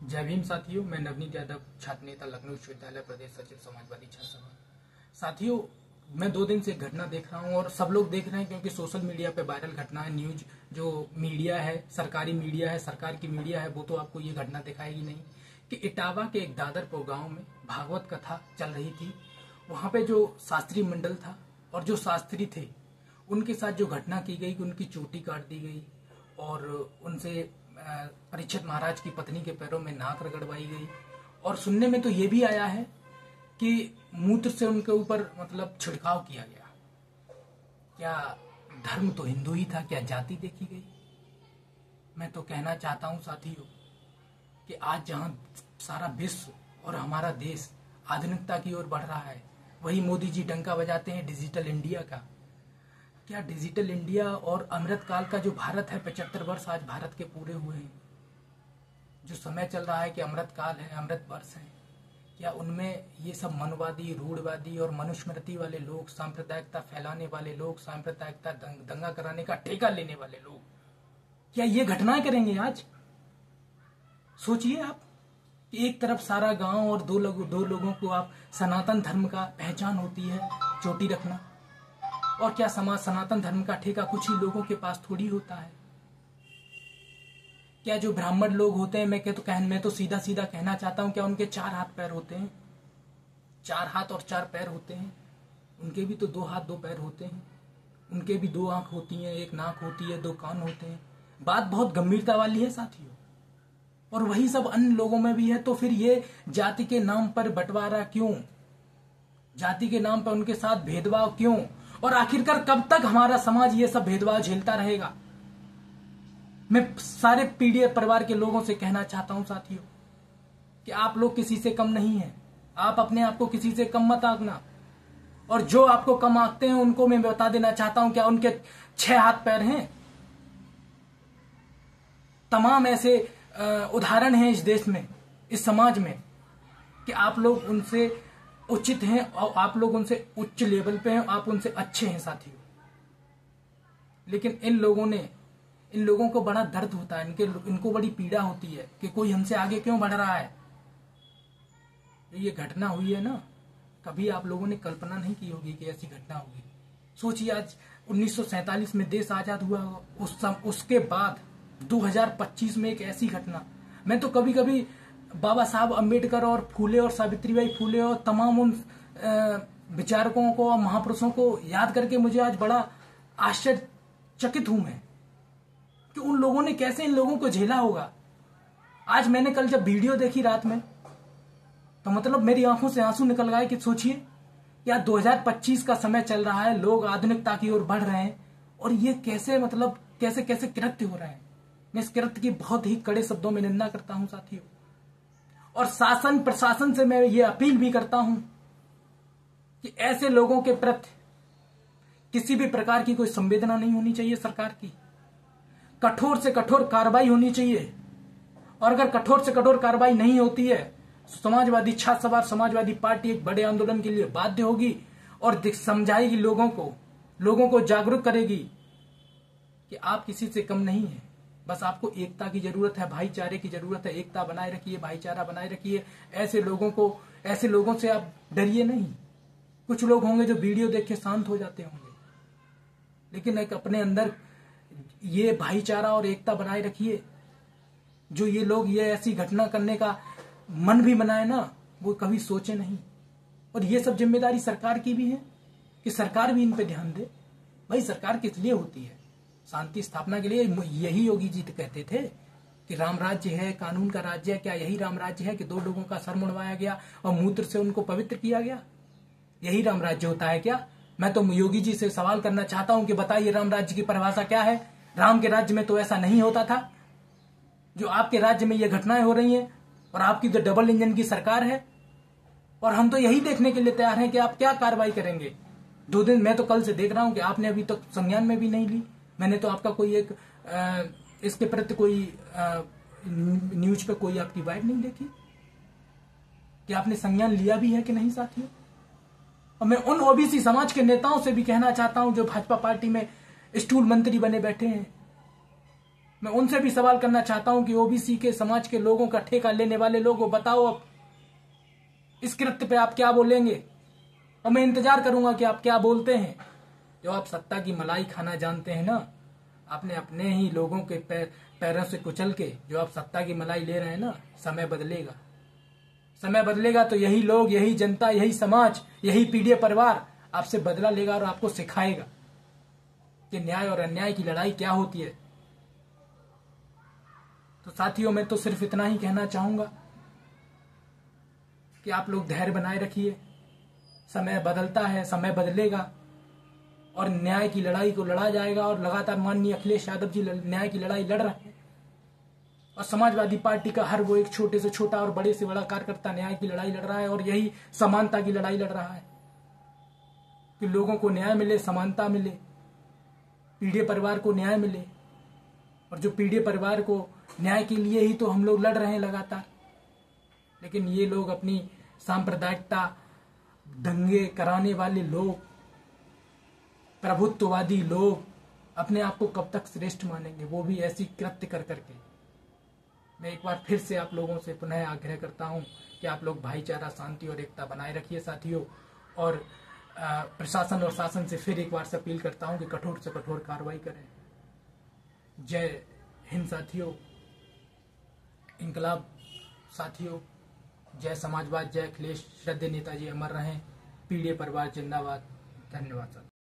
जय भीम साथियों, मैं नवनीत यादव, छात्र नेता, लखनऊ विश्वविद्यालय, प्रदेश सचिव, समाजवादी छात्र सभा। साथियों, मैं 2 दिन से एक घटना देख रहा हूं और सब लोग देख रहे हैं क्योंकि सोशल मीडिया पे वायरल घटना है। न्यूज जो मीडिया है, सरकारी मीडिया है, सरकार की मीडिया है, वो तो आपको ये घटना दिखाएगी नहीं कि इटावा के एक दादरपुर गांव में भागवत कथा चल रही थी। वहां पे जो शास्त्री मंडल था और जो शास्त्री थे उनके साथ जो घटना की गई कि उनकी चोटी काट दी गई और उनसे परीक्षित महाराज की पत्नी के पैरों में नाक रगड़वाई गई। और सुनने में तो ये भी आया है कि मूत्र से उनके ऊपर मतलब छिड़काव किया गया। क्या धर्म तो हिंदू ही था, क्या जाति देखी गई? मैं तो कहना चाहता हूं साथियों कि आज जहां सारा विश्व और हमारा देश आधुनिकता की ओर बढ़ रहा है, वही मोदी जी डंका बजाते हैं डिजिटल इंडिया का। क्या डिजिटल इंडिया और अमृतकाल का जो भारत है, 75 वर्ष आज भारत के पूरे हुए हैं। जो समय चल रहा है कि अमृतकाल है, अमृत वर्ष है, क्या उनमें ये सब मनवादी, रूढ़वादी और मनुस्मृति वाले लोग, सांप्रदायिकता फैलाने वाले लोग, सांप्रदायिकता दंगा कराने का ठेका लेने वाले लोग, क्या ये घटनाएं करेंगे? आज सोचिए आप कि एक तरफ सारा गांव और दो लोगों को आप सनातन धर्म का पहचान होती है चोटी रखना, और क्या समाज सनातन धर्म का ठेका कुछ ही लोगों के पास थोड़ी होता है। क्या जो ब्राह्मण लोग होते हैं, मैं तो सीधा सीधा कहना चाहता हूं, क्या उनके 4 हाथ पैर होते हैं? 4 हाथ और 4 पैर होते हैं। उनके भी तो 2 हाथ 2 पैर होते हैं। उनके भी 2 आंख होती हैं, 1 नाक होती है, 2 कान होते हैं। बात बहुत गंभीरता वाली है साथियों, और वही सब अन्य लोगों में भी है। तो फिर ये जाति के नाम पर बंटवारा क्यों? जाति के नाम पर उनके साथ भेदभाव क्यों? और आखिरकार कब तक हमारा समाज ये सब भेदभाव झेलता रहेगा? मैं सारे पीड़ित परिवार के लोगों से कहना चाहता हूं साथियों कि आप लोग किसी से कम नहीं हैं। आप अपने आप को किसी से कम मत आंकना, और जो आपको कम आंकते हैं उनको मैं बता देना चाहता हूं, क्या उनके 6 हाथ पैर हैं? तमाम ऐसे उदाहरण हैं इस देश में, इस समाज में, कि आप लोग उनसे उचित हैं और आप लोग उनसे उच्च लेवल पे हैं, आप उनसे अच्छे हैं साथियों। लेकिन इन लोगों को बड़ा दर्द होता है, इनको बड़ी पीड़ा होती है कि कोई हमसे आगे क्यों बढ़ रहा है। ये घटना हुई है ना, कभी आप लोगों ने कल्पना नहीं की होगी कि ऐसी घटना होगी। सोचिए, आज 1947 में देश आजाद हुआ, उसके बाद 2025 में एक ऐसी घटना। मैं तो कभी कभी बाबा साहब अम्बेडकर और फूले और सावित्रीबाई फूले और तमाम उन विचारकों को और महापुरुषों को याद करके मुझे आज बड़ा आश्चर्यचकित हूं मैं कि उन लोगों ने कैसे इन लोगों को झेला होगा। आज मैंने कल जब वीडियो देखी रात में, तो मतलब मेरी आंखों से आंसू निकल गए कि सोचिए यार 2025 का समय चल रहा है, लोग आधुनिकता की ओर बढ़ रहे हैं, और ये कैसे मतलब कैसे कैसे कृत्य हो रहे हैं। मैं इस कृत्य की बहुत ही कड़े शब्दों में निंदा करता हूं साथियों, और शासन प्रशासन से मैं ये अपील भी करता हूं कि ऐसे लोगों के प्रति किसी भी प्रकार की कोई संवेदना नहीं होनी चाहिए। सरकार की कठोर से कठोर कार्रवाई होनी चाहिए, और अगर कठोर से कठोर कार्रवाई नहीं होती है तो समाजवादी छात्र सभा, समाजवादी पार्टी एक बड़े आंदोलन के लिए बाध्य होगी और समझाएगी लोगों को जागरूक करेगी कि आप किसी से कम नहीं है। बस आपको एकता की जरूरत है, भाईचारे की जरूरत है। एकता बनाए रखिए, भाईचारा बनाए रखिए। ऐसे लोगों से आप डरिए नहीं। कुछ लोग होंगे जो वीडियो देख के शांत हो जाते होंगे, लेकिन एक अपने अंदर ये भाईचारा और एकता बनाए रखिए। जो ये लोग ये ऐसी घटना करने का मन भी बनाए ना, वो कभी सोचे नहीं। और ये सब जिम्मेदारी सरकार की भी है कि सरकार भी इन पे ध्यान दे। भाई, सरकार किस लिए होती है? शांति स्थापना के लिए। यही योगी जी कहते थे कि राम राज्य है, कानून का राज्य है। क्या यही राम राज्य है कि 2 लोगों का सर मुड़वाया गया और मूत्र से उनको पवित्र किया गया? यही राम राज्य होता है क्या? मैं तो योगी जी से सवाल करना चाहता हूं कि बताइए राम राज्य की परिभाषा क्या है? राम के राज्य में तो ऐसा नहीं होता था। जो आपके राज्य में ये घटनाएं हो रही हैं, और आपकी तो डबल इंजन की सरकार है, और हम तो यही देखने के लिए तैयार हैं कि आप क्या कार्रवाई करेंगे। 2 दिन मैं तो कल से देख रहा हूं कि आपने अभी तक संज्ञान में भी नहीं ली। मैंने तो आपका कोई एक इसके प्रति कोई न्यूज पे कोई आपकी वाइड नहीं देखी कि आपने संज्ञान लिया भी है कि नहीं साथियों। और मैं उन ओबीसी समाज के नेताओं से भी कहना चाहता हूं जो भाजपा पार्टी में स्टूल मंत्री बने बैठे हैं, मैं उनसे भी सवाल करना चाहता हूं कि ओबीसी के समाज के लोगों का ठेका लेने वाले लोगों, बताओ अब इस कृत्य पे आप क्या बोलेंगे, और मैं इंतजार करूंगा कि आप क्या बोलते हैं। जो आप सत्ता की मलाई खाना जानते हैं ना, आपने अपने ही लोगों के पैरों से कुचल के जो आप सत्ता की मलाई ले रहे हैं ना, समय बदलेगा। समय बदलेगा तो यही लोग, यही जनता, यही समाज, यही पीढ़ी परिवार आपसे बदला लेगा और आपको सिखाएगा कि न्याय और अन्याय की लड़ाई क्या होती है। तो साथियों, मैं तो सिर्फ इतना ही कहना चाहूंगा कि आप लोग धैर्य बनाए रखिए। समय बदलता है, समय बदलेगा और न्याय की लड़ाई को लड़ा जाएगा। और लगातार माननीय अखिलेश यादव जी न्याय की लड़ाई लड़ रहे हैं और समाजवादी पार्टी का हर वो एक छोटे से छोटा और बड़े से बड़ा कार्यकर्ता न्याय की लड़ाई लड़ रहा है। और यही समानता की लड़ाई लड़ रहा है कि लोगों को न्याय मिले, समानता मिले, पीढ़ी परिवार को न्याय मिले। और जो पीढ़ी परिवार को न्याय के लिए ही तो हम लोग लड़ रहे हैं लगातार। लेकिन ये लोग अपनी सांप्रदायिकता, दंगे कराने वाले लोग, प्रभुत्ववादी लोग अपने आप को कब तक श्रेष्ठ मानेंगे, वो भी ऐसी कृत्य कर करके। मैं एक बार फिर से आप लोगों से पुनः आग्रह करता हूं कि आप लोग भाईचारा, शांति और एकता बनाए रखिए साथियों। और प्रशासन और शासन से फिर एक बार से अपील करता हूं कि कठोर से कठोर कार्रवाई करें। जय हिंद साथियों, इनकलाब साथियों, जय समाजवाद, जय अखिलेश, श्रद्धेय नेताजी अमर रहें, पीढ़ी परिवार जिंदाबाद। धन्यवाद साथियों।